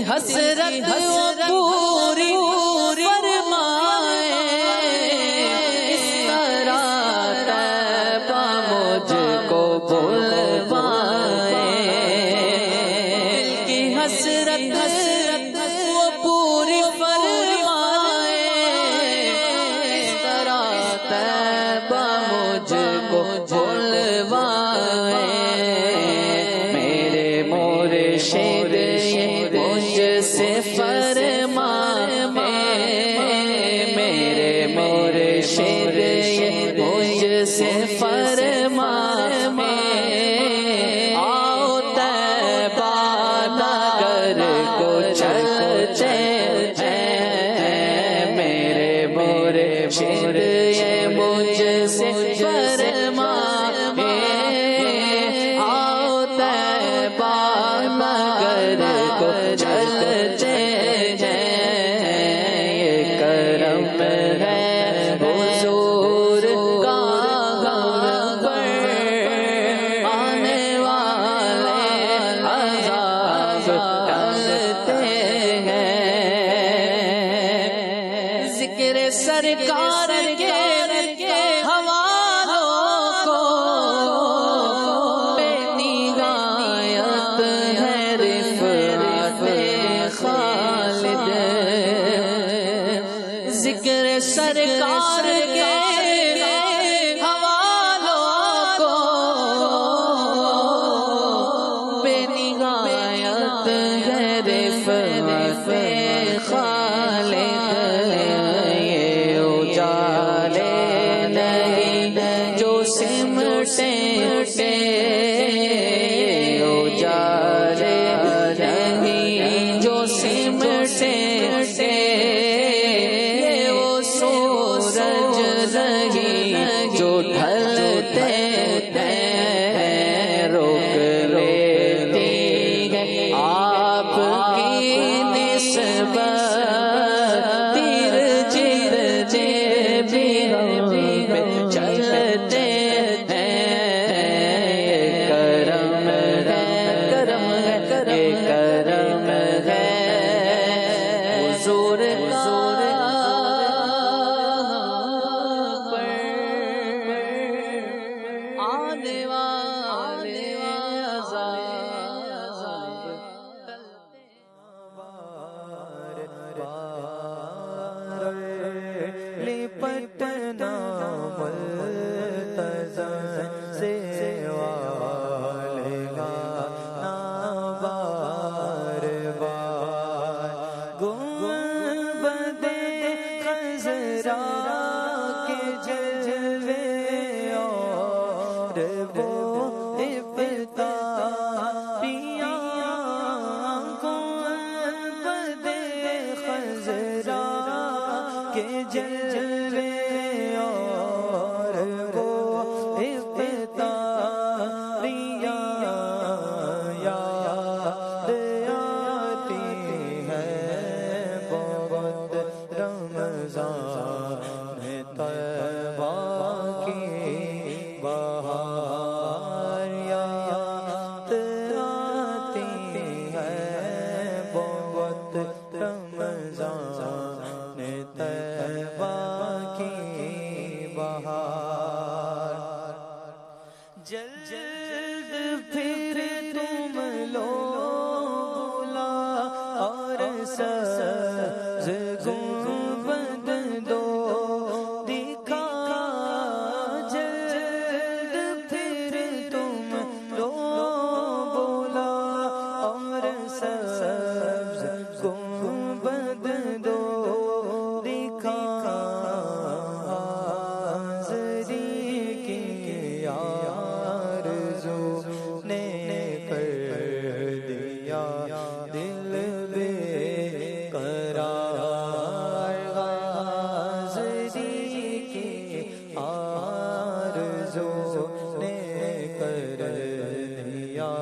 حسرت وہ پوری فرمائے، اس طرح طیبہ مجھ کو بلوائے، دل کی حسرت وہ پوری فرمائے، اس طرح طیبہ مجھ کو بلوائے، میرے مرشد مجھ سے فرمائے، میرے مرشد مجھ سے فرمائے، آؤ طیبہ نگر کو چلتے ہیں، میرے مرشد مجھ سے فرمائے، آؤ طیبہ نگر کو چلتے ہیں، یہ کرم ہے حضور کا ہم پر، آنے والے عذاب ٹلتے ہیں، ذکر سرکار کے حوالوں کو بے نہایت ہے رفعت خالد، ذکر سرکار کے حوالوں کو بے نہایت ہے رفعت خالد، یہ اجالے نہیں جو سمٹے، یہ اجالے نہیں جو سمٹے، یہ وہ سورج نہیں جو ڈھلتے ہیں، روک لیتی ہے آپ کی نسبت، تیر جتنے بھی ہم پہ چلتے ہیں، یہ کرم ہے، کرم ہے، یہ کرم ہے حضور کا پر، آنے والے عذاب لپٹنا ملتزم سے والگا بار بار، گنبد خضرا کے جلوے اور وہ ابتدائیاں، گنبد خضرا کے جلوے اور وہ ابتدائیاں یاد آتی ہیں بہت، رمضان طیبہ کی بہار یاد آتی ہے بہت، رمضان طیبہ کی بہار، جلد پھر تم لو بلا اور سبز گنبد دو دکھا، جلد پھر تم لو بلا اور سبز گنبد دو دکھا، حاضری کی آرزو نے کر دیا دل بے قرار، حاضری کی آرزو نے کر دیا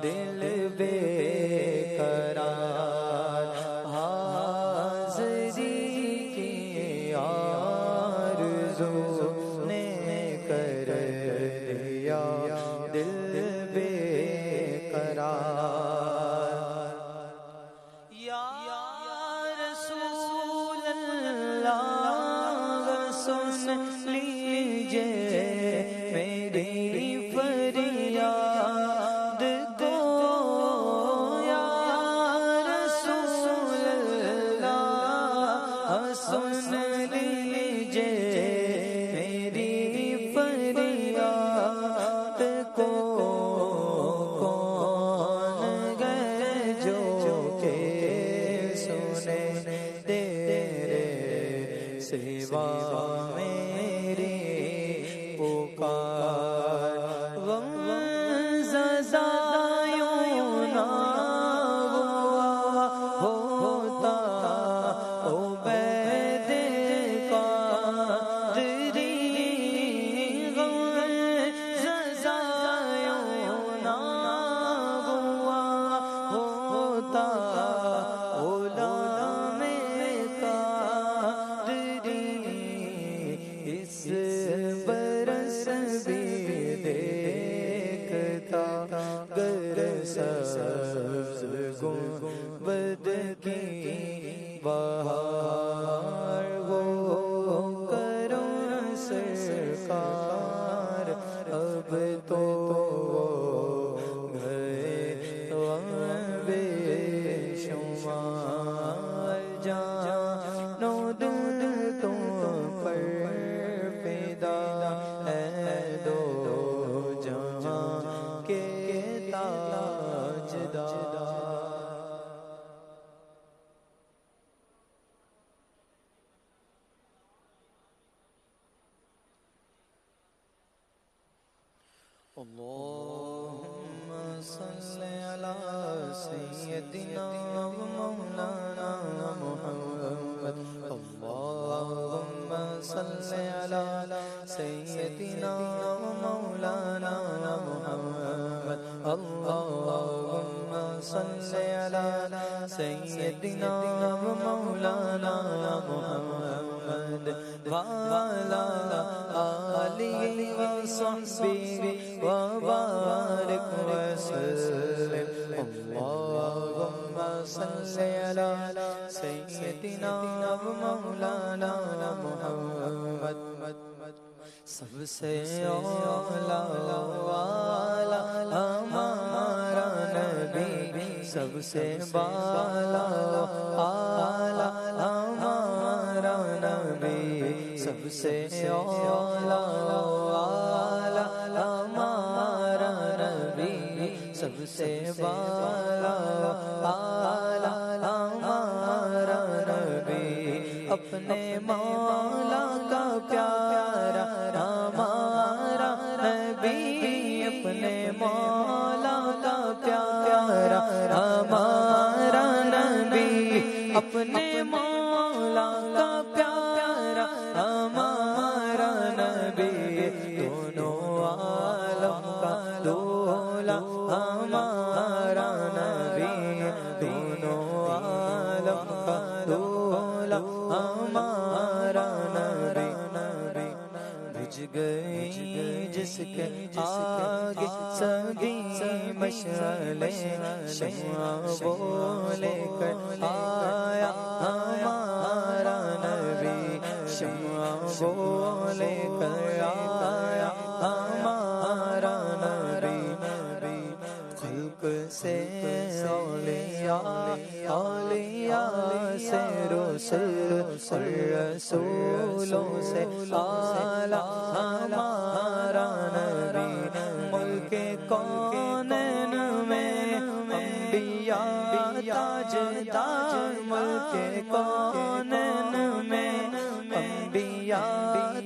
دل بے قرار، حاضری کی آرزو نے کر دیا دل بے قرار، سوا میرے پکار غم زدایوں نہ ہوا ہوتا عبید قادری غم زدایوں نہ ہوا ہوتا غلام قادری اس برس بھی دیکھتا گر سبز گنبد کی بہار ہو کرم سرکار اب تو گئے غم بے شمار جان و دل تم پر فدا ہے دو جہاں کے تاجدار اللهم صل على سيدنا ومولانا محمد اللهم صل على سيدنا ومولانا محمد اللهم صل على سيدنا ومولانا محمد وعلى آله وصحبه وبارك وسلم اللهم صل على سيدنا ومولانا محمد سب سے اولا والا ہمارا نبی سب سے بالا اعلی ہمارا نبی سب سے اولا والا ہمارا نبی سب سے بالا اعلی ہمارا نبی اپنے مولا کا پیارا ہمارا نبی اپنے مولا کا پیارا ہمارا نبی اپنے مولا کا پیارا ہمارا نبی دونوں عالم کا دولا ہمارا نبی دونوں عالم کا دولا ہمارا نبی بجھ گئی جس کے آگے سبھی مشعلیں شمع وہ لے کر آیا ہمارا نبی شمع وہ لے کر آیا ہمارا نبی خلق سے اولیاء اولیاء سے رسول رسولوں سے اعلیٰ ہمارا نبی ملک کونین میں انبیاء تاجدار ملک کونین میں انبیاء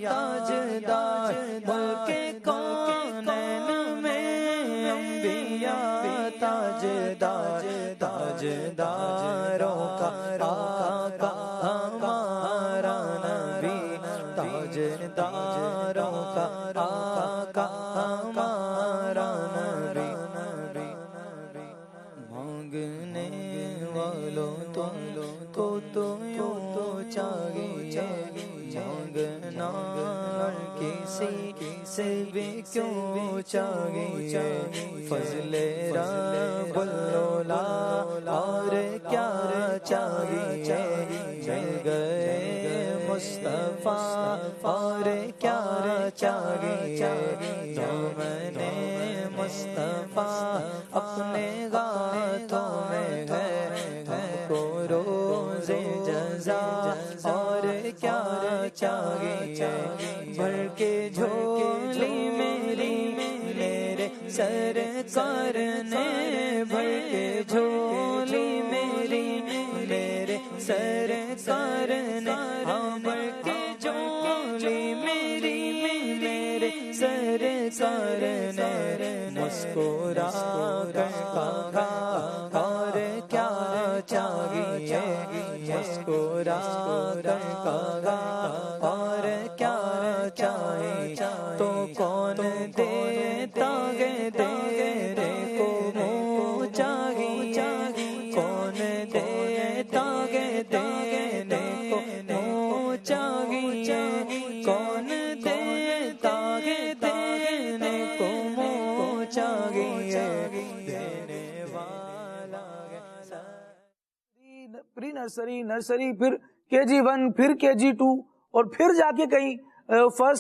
تاجدار ملک کونین میں انبیاء تاجدار تاجداروں کا آقا ہمارا نبی تاجداروں کا آقا ہمارا نبی مانگنے والوں تم کو تو یوں چاہیے مانگنا کسی سے بھی کیوں چاہیے فضل رب العلا اور کیا چاہیے مل گئے مصطفیٰ اور کیا چاہیے دامن مصطفیٰ اپنے ہاتھوں میں ہے ہم کو روز جزا اور کیا چاہیے بھر کے جھولی میری میرے سرکار نے بھر کے جھولی میری میرے سرکار نے بھر کے مسکرا کر کہا اور کیا چاہیے، مسکرا کر کہا اور کیا چاہیے، تو کون دیتا ہے دینے کو منہ چاہیے، کون دیتا ہے دینے کو منہ چاہیے، کون دیتا ہے دینے کو منہ چاہیے، دینے والا ہے پری نرسری، نرسری، پھر KG1، پھر KG2، اور پھر جا کے کہیں فرسٹ